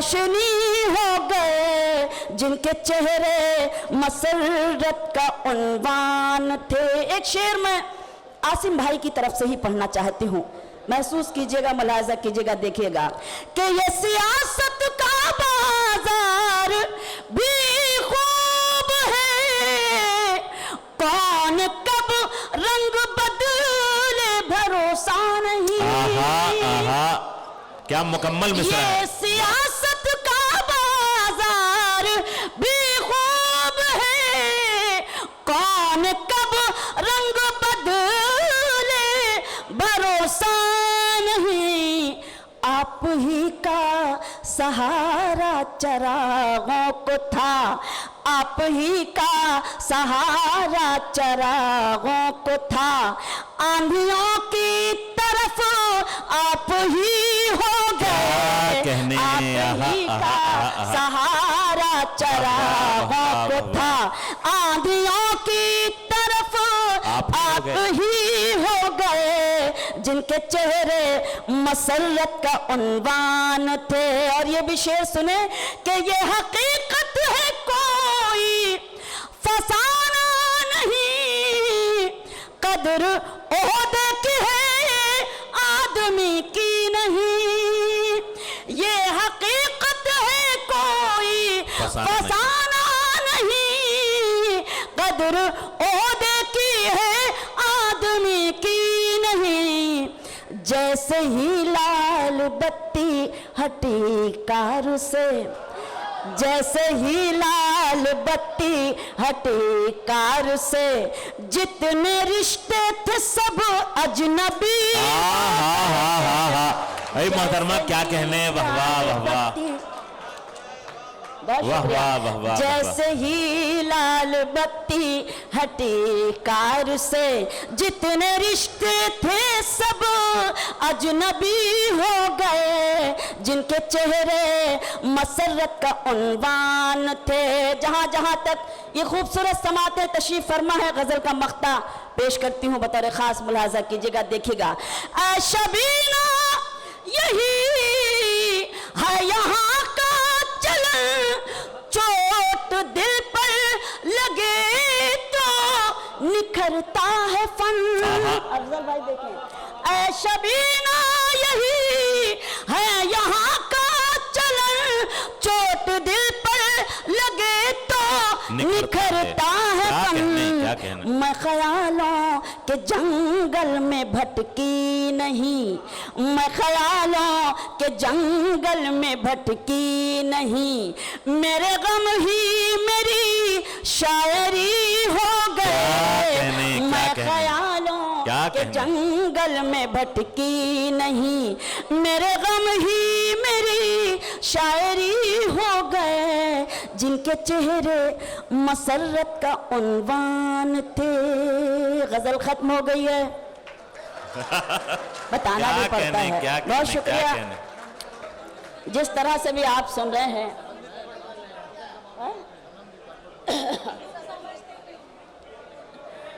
रोशनी हो गए, जिनके चेहरे मसरत का उन्वान थे। एक शेर मैं आसिम भाई की तरफ से ही पढ़ना चाहती हूँ, महसूस कीजिएगा, मुलाजा कीजिएगा, देखिएगा कि ये सियासत का बाजार भी खूब है, कौन कब रंग बदले भरोसा नहीं। क्या मुकम्मल मिसरा है। ये सियासत का बाजार भी खूब है, कौन कब रंग बदले भरोसा नहीं। आप ही का सहारा चरागों को था, आप ही का सहारा चरागों को था, आंधियों की तरफ आप ही हो गए, आप ही का सहारा चरागों को था, आंधियों की तरफ आप ही हो गए, जिनके चेहरे मसरत का उन्वान थे। और ये भी शेर सुने कि ये हकीकत है कोई फसाना नहीं, कदर ओहदे की है आदमी की नहीं। ये हकीकत है कोई फसाना नहीं, कदर ओहदे की है आदमी की नहीं। जैसे ही लाल बत्ती हटी कार से, जैसे ही लाल बत्ती हटी कार से, जितने रिश्ते थे सब अजनबी। मोहतरमा क्या कहने, वाह वाह वाह वाह वाह वाह वाह। जैसे ही लाल बत्ती हटी कार से, जितने रिश्ते थे सब अजनबी हो गए, जिनके चेहरे मसरत का उन्वान थे। जहां जहां तक ये खूबसूरत समाते तशरीफ फरमा है, गजल का मख्ता पेश करती हूँ, बतौर खास मुलाजा कीजिएगा, देखिएगा। ऐ शबीना यही है यहाँ का चलन, चोट दिल पर लगे तो निखरता है फन। अफजल भाई देखें, ऐ शबीना यही है यहाँ का चलन, चोट दिल पर लगे तो निखरता है फन। मैं ख्यालों के जंगल में भटकी नहीं, मैं ख्यालों के जंगल में भटकी नहीं, मेरे गम ही मेरी शायरी हो गए। मैं ख्यालों के जंगल में भटकी नहीं, मेरे गम ही मेरी शायरी हो गए, जिनके चेहरे मसरत का उन्वान थे। गजल खत्म हो गई है, बताना भी पड़ता है। बहुत शुक्रिया जिस तरह से भी आप सुन रहे हैं।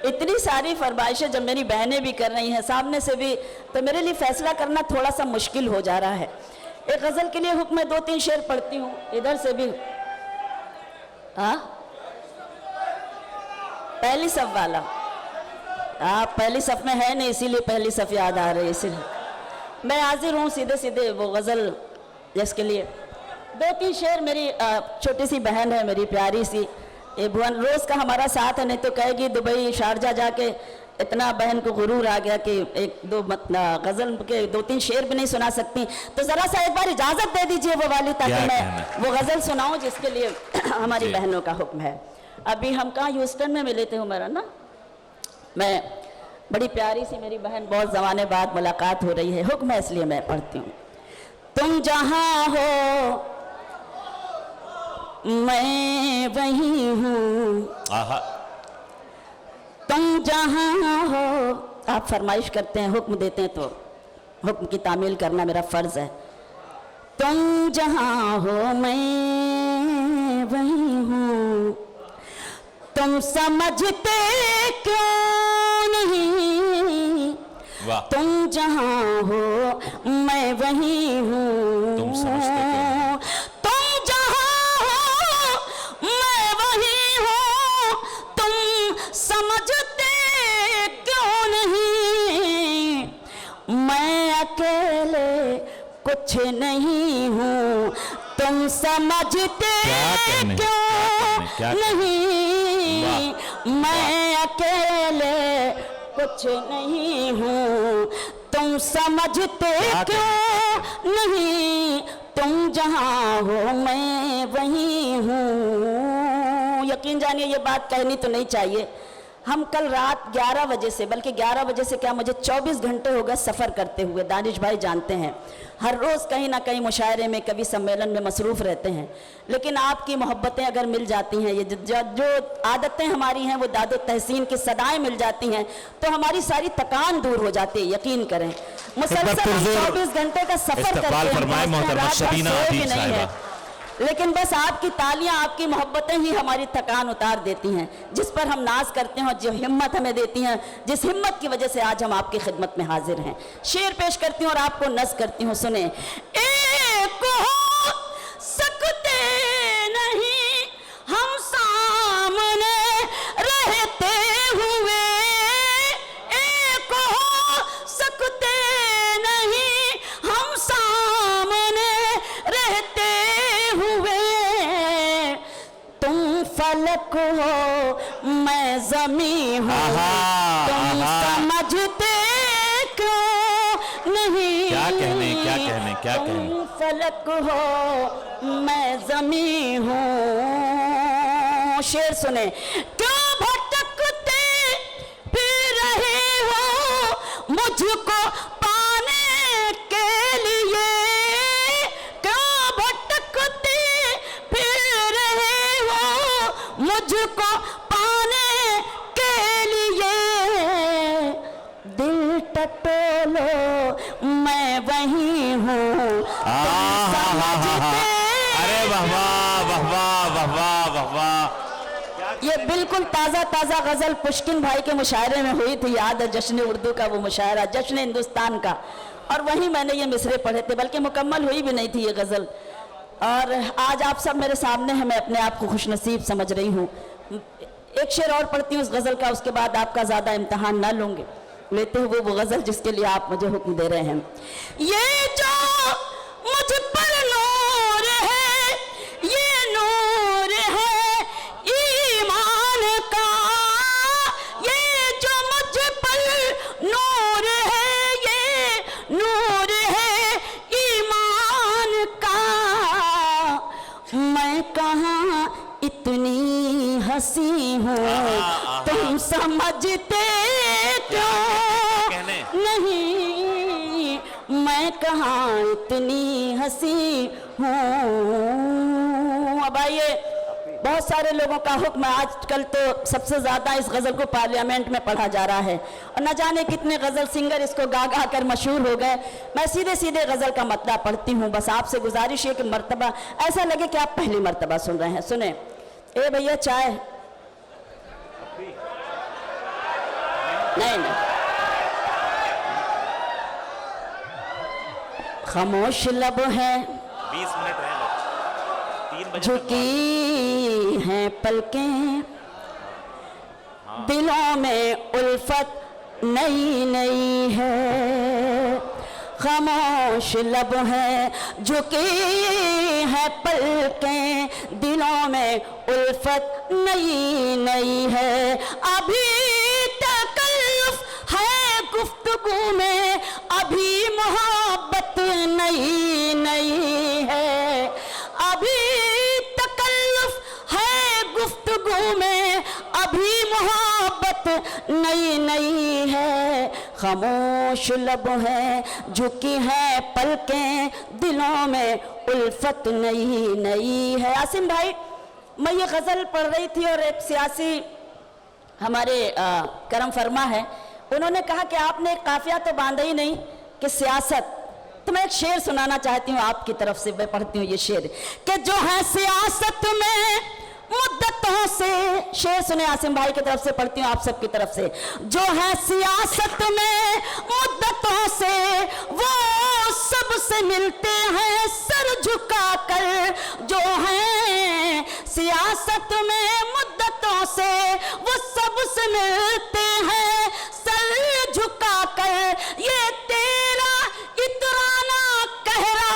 इतनी सारी फरमाइशें जब मेरी बहनें भी कर रही हैं सामने से भी, तो मेरे लिए फैसला करना थोड़ा सा मुश्किल हो जा रहा है। एक गजल के लिए हुक्म 2-3 शेर पढ़ती हूँ, इधर से भी। हाँ, पहली सफ वाला, आप पहली सफ में है नहीं, इसीलिए पहली सफ याद आ रही है, इसीलिए मैं हाजिर हूँ सीधे सीधे वो गजल जिसके लिए 2-3 शेर। मेरी छोटी सी बहन है, मेरी प्यारी सी, ये भुवन रोज का हमारा साथ है, नहीं तो कहेगी दुबई शारजा जाके इतना बहन को गुरूर आ गया कि 1-2 गजल के 2-3 शेर भी नहीं सुना सकती। तो जरा सा एक बार इजाजत दे दीजिए वो वाली, ताकि मैं वो गजल सुनाऊं जिसके लिए हमारी बहनों का हुक्म है। अभी हम कहाँ ह्यूस्टन में मिले थे उमर ना, मैं बड़ी प्यारी सी मेरी बहन, बहुत ज़माने बाद मुलाकात हो रही है, हुक्म है इसलिए मैं पढ़ती हूँ। तुम जहाँ हो मैं वहीं हूँ, तुम जहाँ हो। आप फरमाइश करते हैं, हुक्म देते हैं, तो हुक्म की तामील करना मेरा फ़र्ज़ है। तुम जहाँ हो मैं वहीं हूँ, तुम समझते क्यों नहीं, तुम जहाँ हो मैं वहीं हूँ, कुछ नहीं हूँ, तुम समझते क्यों नहीं, मैं अकेले कुछ नहीं हूँ, तुम समझते क्यों नहीं, तुम जहाँ हो मैं वहीं हूँ। यकीन जानिए ये बात कहनी तो नहीं चाहिए। हम कल रात 11 बजे से, बल्कि 11 बजे से क्या, मुझे 24 घंटे हो गए सफ़र करते हुए। दानिश भाई जानते हैं हर रोज़ कहीं ना कहीं मुशायरे में, कभी सम्मेलन में मसरूफ़ रहते हैं, लेकिन आपकी मोहब्बतें अगर मिल जाती हैं, ये जो आदतें हमारी हैं, वो दादो तहसीन की सदाएं मिल जाती हैं, तो हमारी सारी थकान दूर हो जाती है। यकीन करें, मुसलसल 24 घंटे का सफ़र करते हैं, लेकिन बस आपकी तालियां, आपकी मोहब्बतें ही हमारी थकान उतार देती हैं, जिस पर हम नाज करते हैं और जो हिम्मत हमें देती हैं, जिस हिम्मत की वजह से आज हम आपकी खिदमत में हाजिर हैं। शेर पेश करती हूँ और आपको नज़ करती हूँ, सुने। एक हो सकते नहीं हम सामने रहते हुए, एक हो सकते नहीं हम सामने रहते हुए, तुम फलक हो मैं जमी हूँ, तुम समझते क्यों नहीं, क्या कहने, क्या कहने, क्या कहने। तुम फलक हो मैं जमी हूँ। शेर सुने। क्यों भटकते फिर रहे हो मुझको पाने के लिए, मुझको पाने के लिए, दिल टटोलो मैं वहीं हूँ, अरे वाह वाह वाह वाह वाह वाह वाह। ये बिल्कुल ताज़ा ताज़ा गज़ल पुष्किन भाई के मुशायरे में हुई थी, याद है, जश्न उर्दू का वो मुशायरा, जश्न हिंदुस्तान का, और वहीं मैंने ये मिसरे पढ़े थे, बल्कि मुकम्मल हुई भी नहीं थी ये गज़ल। और आज आप सब मेरे सामने हैं, मैं अपने आप को खुशनसीब समझ रही हूँ। एक शेर और पढ़ती हूँ उस गज़ल का, उसके बाद आपका ज़्यादा इम्तहान ना लूँगे, लेते हुए वो गज़ल जिसके लिए आप मुझे हुक्म दे रहे हैं। ये जो मुझ पर नूर है, ये नूर है ईमान का, ये जो मुझ पर नूर है, ये नूर है ईमान का, मैं कहाँ इतनी हंसी हूँ, तुम समझते क्यों नहीं, मैं कहाँ इतनी हंसी हूँ। अब आइए, बहुत सारे लोगों का हुक्म, आजकल तो सबसे ज़्यादा इस गज़ल को पार्लियामेंट में पढ़ा जा रहा है, और न जाने कितने गज़ल सिंगर इसको गा गा कर मशहूर हो गए। मैं सीधे सीधे गज़ल का मतलब पढ़ती हूँ, बस आपसे गुजारिश है कि मर्तबा ऐसा लगे कि आप पहली मर्तबा सुन रहे हैं। सुने। ए भैया चाय नहीं, नहीं। खामोश लब है 20 मिनट है, 3 बजे झुकी हैं पलकें, दिलों में उल्फत नई नई है, खामोश लब है झुकी है पलकें, दिलों में उल्फत नई नई है, अभी तकल्लुफ है गुफ्तगू में, अभी मोहब्बत नई नई है, अभी तकल्लुफ है गुफ्तगू में, अभी मोहब्बत नई नई है, खामोश लब है झुकी है पलकें, दिलों में उल्फत नई नई है। आसिम भाई, मैं ये गज़ल पढ़ रही थी और एक सियासी हमारे करम फरमा है, उन्होंने कहा कि आपने एक काफिया तो बांधा ही नहीं कि सियासत, तो मैं एक शेर सुनाना चाहती हूँ आपकी तरफ से। मैं पढ़ती हूँ ये शेर कि जो है सियासत में मुद्दतों से, शेर सुने आसिम भाई की तरफ से, पढ़ती हूँ आप सबकी तरफ से। जो है सियासत में मुद्दतों से, वो सबसे मिलते हैं सर झुकाकर, जो है सियासत में मुद्दतों से, वो सबसे मिलते हैं सर झुकाकर, ये तेरा इतराना कहरा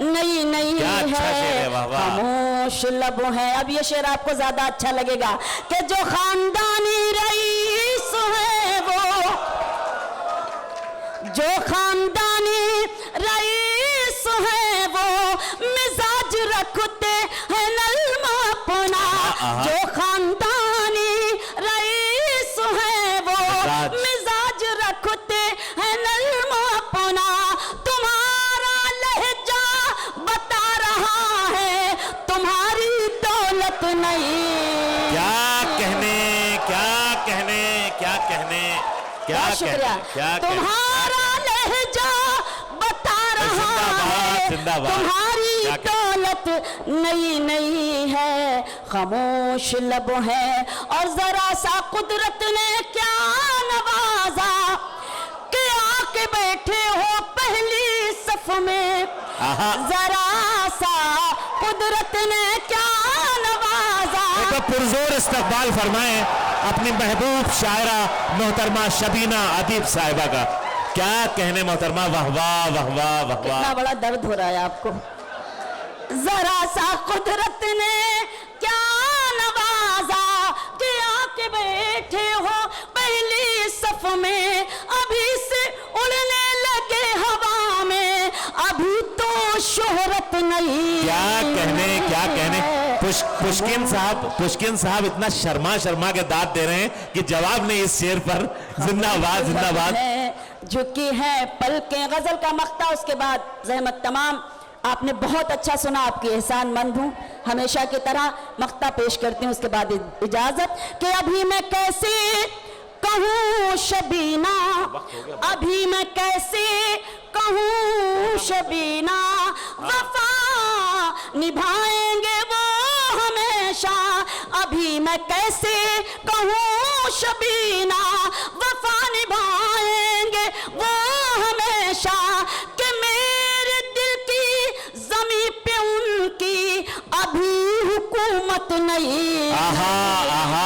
नई नई क्या अच्छा शेर है, वाह, वाह। खामोश लब है। अब ये शेर आपको ज्यादा अच्छा लगेगा कि जो खानदानी रईस है वो, जो खानदानी रईस है वो मिजाज रखते हैं नल्मा अपना, जो खानदानी रईस है वो मिजाज रखते हैं नल्मा अपना। तुम्हारा लहजा बता रहा है तुम्हारी दौलत नहीं। क्या कहने, क्या कहने, क्या कहने, क्या बहुत शुक्रिया। कहने, क्या कहने। तुम्हारा लहजा बता रहा है जिंदाबाद। तुम्हारी क्या कहने। दौलत नई नई है, खामोश लब है। और जरा सा कुदरत ने क्या नवाजा कि आके बैठे हो पहली सफ में। आहा। जरा सा कुदरत ने क्या नवाजा। एक पुरजोर इस्तकबाल फरमाएं अपनी महबूब शायरा मोहतरमा शबीना अदीब साहिबा का। क्या कहने मोहतरमा, वाह वाह वाह वाह वाह कितना वाह। बड़ा दर्द हो रहा है आपको। जरा सा कुदरत ने क्या नवाजा कि आके बैठे हो पहली सफ में। अभी से उड़ने लगे हवा में, अभी तो शोहरत नहीं। क्या कहने, क्या कहने। पुष्किन साहब इतना शर्मा के दांत दे रहे हैं कि जवाब नहीं इस शेर पर। जिंदाबाद जिंदाबाद। झुकी है पलकें, गजल का मक्ता। उसके बाद जहमत तमाम आपने बहुत अच्छा सुना, आपकी एहसान मंद हूँ हमेशा की तरह। मक्ता पेश करती हूँ, उसके बाद इजाजत। कि अभी मैं कैसे कहूँ शबीना, अभी मैं कैसे कहूँ शबीना, वफा निभाएंगे वो हमेशा। अभी मैं कैसे कहूँ शबीना, वफा निभाएंगे वो हमेशा। कि मेरे दिल की जमीन पे उनकी अभी हुकूमत नहीं। आहा आहा